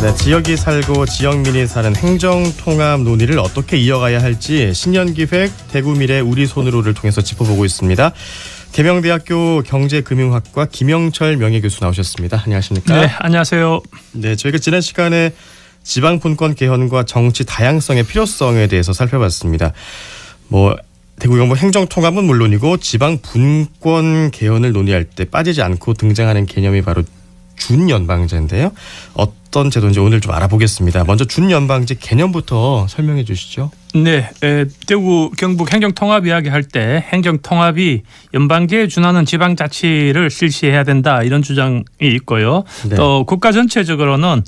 네, 지역이 살고 지역민이 사는 행정통합 논의를 어떻게 이어가야 할지 신년기획 대구미래 우리 손으로를 통해서 짚어보고 있습니다. 계명대학교 경제금융학과 김영철 명예교수 나오셨습니다. 안녕하십니까? 네, 안녕하세요. 네, 저희가 지난 시간에 지방분권 개헌과 정치 다양성의 필요성에 대해서 살펴봤습니다. 대구 경북 행정통합은 물론이고 지방분권 개헌을 논의할 때 빠지지 않고 등장하는 개념이 바로 준연방제인데요. 어떤 제도인지 오늘 좀 알아보겠습니다. 먼저 준연방제 개념부터 설명해 주시죠. 네, 대구 경북 행정통합 이야기할 때 행정통합이 연방제에 준하는 지방자치를 실시해야 된다 이런 주장이 있고요. 네. 또 국가 전체적으로는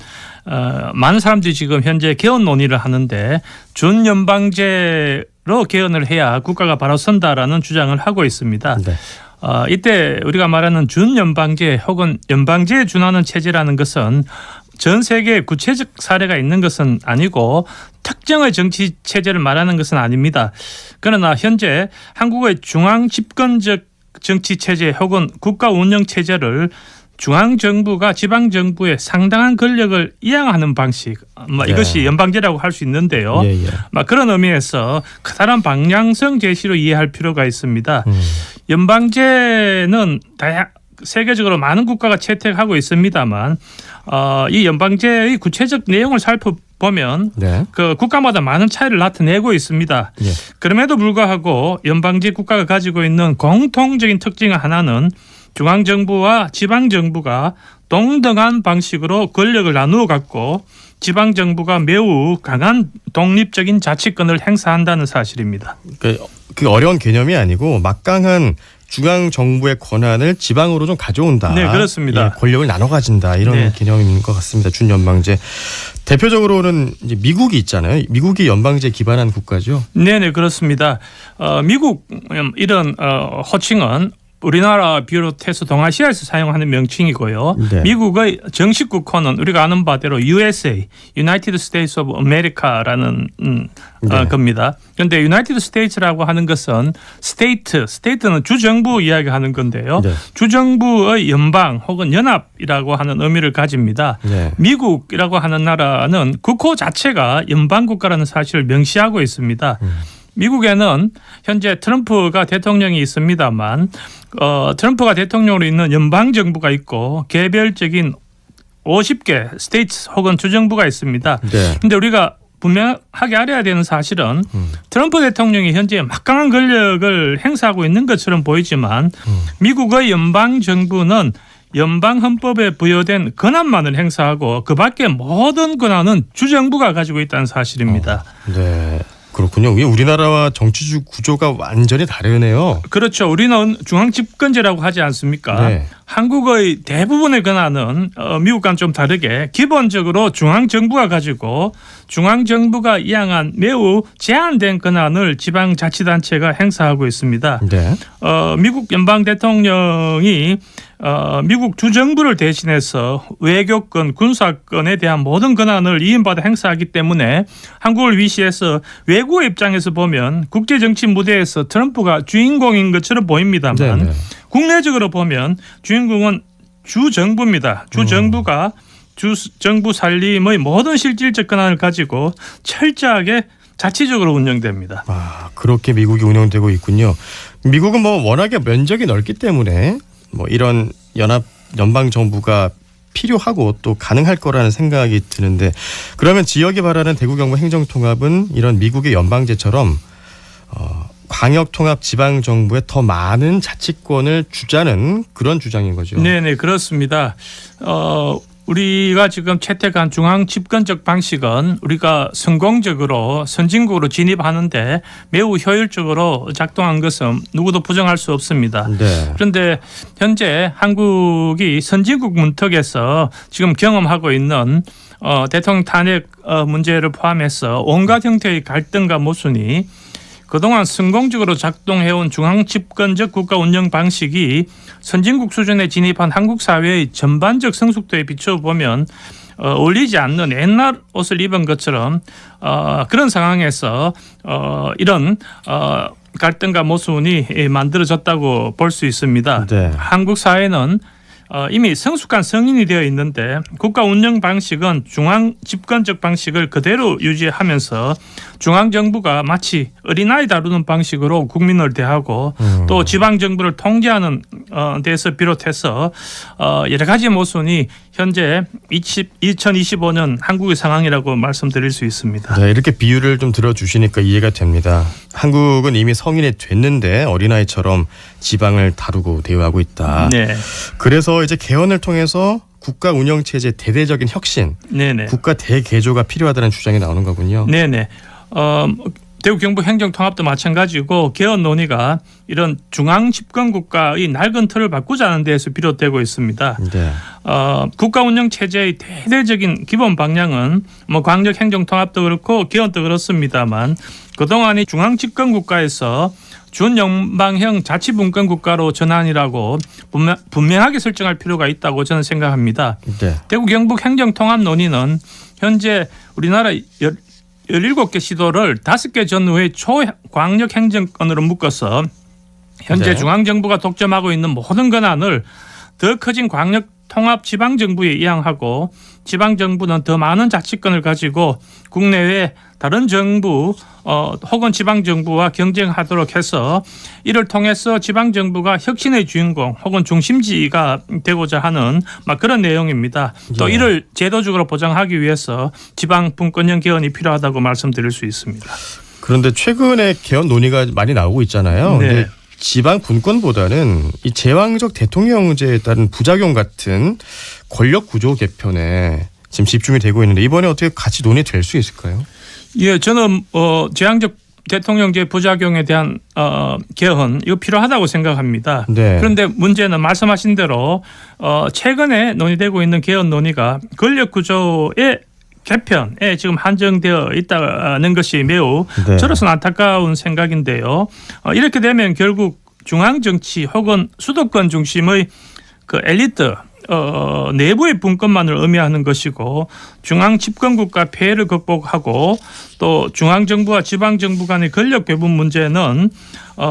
많은 사람들이 지금 현재 개헌 논의를 하는데 준연방제로 개헌을 해야 국가가 바로 선다라는 주장을 하고 있습니다. 네. 이때 우리가 말하는 준연방제 혹은 연방제에 준하는 체제라는 것은 전 세계에 구체적 사례가 있는 것은 아니고 특정의 정치 체제를 말하는 것은 아닙니다. 그러나 현재 한국의 중앙 집권적 정치 체제 혹은 국가 운영 체제를 중앙정부가 지방정부에 상당한 권력을 이양하는 방식, 이것이 연방제라고 할 수 있는데요. 예. 그런 의미에서 커다란 방향성 제시로 이해할 필요가 있습니다. 연방제는 세계적으로 많은 국가가 채택하고 있습니다만 이 연방제의 구체적 내용을 살펴보면 그 국가마다 많은 차이를 나타내고 있습니다. 예. 그럼에도 불구하고 연방제 국가가 가지고 있는 공통적인 특징 하나는 중앙정부와 지방정부가 동등한 방식으로 권력을 나누어 갖고 지방정부가 매우 강한 독립적인 자치권을 행사한다는 사실입니다. 그 어려운 개념이 아니고 막강한 중앙정부의 권한을 지방으로 좀 가져온다. 네, 그렇습니다. 예, 권력을 나눠 가진다 이런 개념인 것 같습니다. 준연방제. 대표적으로는 이제 미국이 있잖아요. 미국이 연방제 기반한 국가죠. 네, 그렇습니다. 미국 이런 호칭은 우리나라 비롯해서 동아시아에서 사용하는 명칭이고요. 네. 미국의 정식 국호는 우리가 아는 바대로 USA, United States of America라는 겁니다. 그런데 United States라고 하는 것은 스테이트는 주정부 이야기하는 건데요. 네. 주정부의 연방 혹은 연합이라고 하는 의미를 가집니다. 네. 미국이라고 하는 나라는 국호 자체가 연방 국가라는 사실을 명시하고 있습니다. 미국에는 현재 트럼프가 대통령이 있습니다만 트럼프가 대통령으로 있는 연방정부가 있고 개별적인 50개 스테이트 혹은 주정부가 있습니다. 그런데 우리가 분명하게 알아야 되는 사실은 트럼프 대통령이 현재 막강한 권력을 행사하고 있는 것처럼 보이지만 미국의 연방정부는 연방헌법에 부여된 권한만을 행사하고 그 밖에 모든 권한은 주정부가 가지고 있다는 사실입니다. 네. 그렇군요. 우리나라와 정치 구조가 완전히 다르네요. 그렇죠. 우리는 중앙집권제라고 하지 않습니까? 네. 한국의 대부분의 권한은 미국과는 좀 다르게 기본적으로 중앙정부가 가지고 중앙정부가 이양한 매우 제한된 권한을 지방자치단체가 행사하고 있습니다. 네. 미국 연방 대통령이 미국 주정부를 대신해서 외교권, 군사권에 대한 모든 권한을 이인받아 행사하기 때문에 한국을 위시해서 외국의 입장에서 보면 국제정치 무대에서 트럼프가 주인공인 것처럼 보입니다만 국내적으로 보면 주인공은 주정부입니다. 주정부가 주정부 살림의 모든 실질적 권한을 가지고 철저하게 자치적으로 운영됩니다. 그렇게 미국이 운영되고 있군요. 미국은 워낙에 면적이 넓기 때문에 이런 연방 정부가 필요하고 또 가능할 거라는 생각이 드는데 그러면 지역이 바라는 대구 경북 행정통합은 이런 미국의 연방제처럼 광역통합 지방정부에 더 많은 자치권을 주자는 그런 주장인 거죠. 네, 그렇습니다. 우리가 지금 채택한 중앙 집권적 방식은 우리가 성공적으로 선진국으로 진입하는데 매우 효율적으로 작동한 것은 누구도 부정할 수 없습니다. 네. 그런데 현재 한국이 선진국 문턱에서 지금 경험하고 있는 대통령 탄핵 문제를 포함해서 온갖 형태의 갈등과 모순이 그동안 성공적으로 작동해온 중앙집권적 국가 운영 방식이 선진국 수준에 진입한 한국 사회의 전반적 성숙도에 비춰보면 어울리지 않는 옛날 옷을 입은 것처럼 그런 상황에서 이런 갈등과 모순이 만들어졌다고 볼 수 있습니다. 네. 한국 사회는 이미 성숙한 성인이 되어 있는데 국가 운영 방식은 중앙 집권적 방식을 그대로 유지하면서 중앙정부가 마치 어린아이 다루는 방식으로 국민을 대하고 또 지방정부를 통제하는 데서 비롯해서 여러 가지 모순이 현재 2025년 한국의 상황이라고 말씀드릴 수 있습니다. 네, 이렇게 비유를 좀 들어주시니까 이해가 됩니다. 한국은 이미 성인이 됐는데 어린아이처럼 지방을 다루고 대우하고 있다. 네. 그래서 이제 개헌을 통해서 국가 운영 체제 대대적인 혁신, 네네. 국가 대개조가 필요하다는 주장이 나오는 거군요. 네네. 대구 경북 행정통합도 마찬가지고 개헌 논의가 이런 중앙 집권 국가의 낡은 틀을 바꾸자는 데에서 비롯되고 있습니다. 네. 국가 운영 체제의 대대적인 기본 방향은 뭐 광역 행정통합도 그렇고 개헌도 그렇습니다만 그동안의 중앙 집권 국가에서 준연방형 자치분권 국가로 전환이라고 분명하게 설정할 필요가 있다고 저는 생각합니다. 네. 대구 경북 행정통합 논의는 현재 우리나라 17개 시도를 5개 전후의 초광역 행정권으로 묶어서 현재 네. 중앙정부가 독점하고 있는 모든 권한을 더 커진 광역 통합 지방정부에 이양하고 지방정부는 더 많은 자치권을 가지고 국내외 다른 정부 혹은 지방정부와 경쟁하도록 해서 이를 통해서 지방정부가 혁신의 주인공 혹은 중심지가 되고자 하는 막 그런 내용입니다. 또 예. 이를 제도적으로 보장하기 위해서 지방분권형 개헌이 필요하다고 말씀드릴 수 있습니다. 그런데 최근에 개헌 논의가 많이 나오고 있잖아요. 네. 근데 지방 분권보다는 이 제왕적 대통령제에 따른 부작용 같은 권력 구조 개편에 지금 집중이 되고 있는데 이번에 어떻게 같이 논의될 수 있을까요? 예, 저는 제왕적 대통령제 부작용에 대한 개헌 이거 필요하다고 생각합니다. 네. 그런데 문제는 말씀하신 대로 최근에 논의되고 있는 개헌 논의가 권력 구조의 개편에 지금 한정되어 있다는 것이 매우 네. 저로서는 안타까운 생각인데요. 이렇게 되면 결국 중앙 정치 혹은 수도권 중심의 그 엘리트 내부의 분권만을 의미하는 것이고 중앙 집권국가 폐해를 극복하고 또 중앙정부와 지방정부 간의 권력 배분 문제는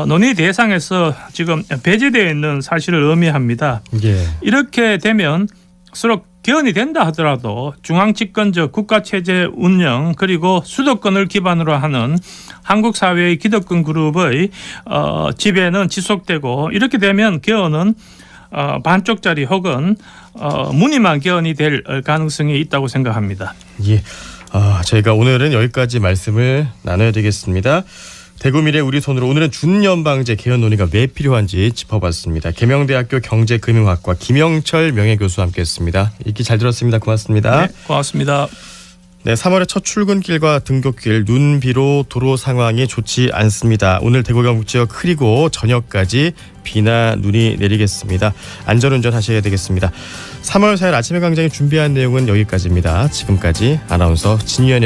논의 대상에서 지금 배제되어 있는 사실을 의미합니다. 예. 이렇게 되면 서로 개헌이 된다 하더라도 중앙 집권적 국가 체제 운영 그리고 수도권을 기반으로 하는 한국 사회의 기득권 그룹의 지배는 지속되고 이렇게 되면 개헌은 반쪽짜리 혹은 무늬만 개헌이 될 가능성이 있다고 생각합니다. 예. 저희가 오늘은 여기까지 말씀을 나눠야 되겠습니다. 대구 미래 우리 손으로 오늘은 준연방제 개헌 논의가 왜 필요한지 짚어봤습니다. 계명대학교 경제금융학과 김영철 명예교수와 함께했습니다. 읽기 잘 들었습니다. 고맙습니다. 네, 고맙습니다. 네, 3월의 첫 출근길과 등굣길 눈비로 도로 상황이 좋지 않습니다. 오늘 대구 경북 지역 흐리고 저녁까지 비나 눈이 내리겠습니다. 안전운전 하셔야 되겠습니다. 3월 4일 아침에 광장이 준비한 내용은 여기까지입니다. 지금까지 아나운서 진유현의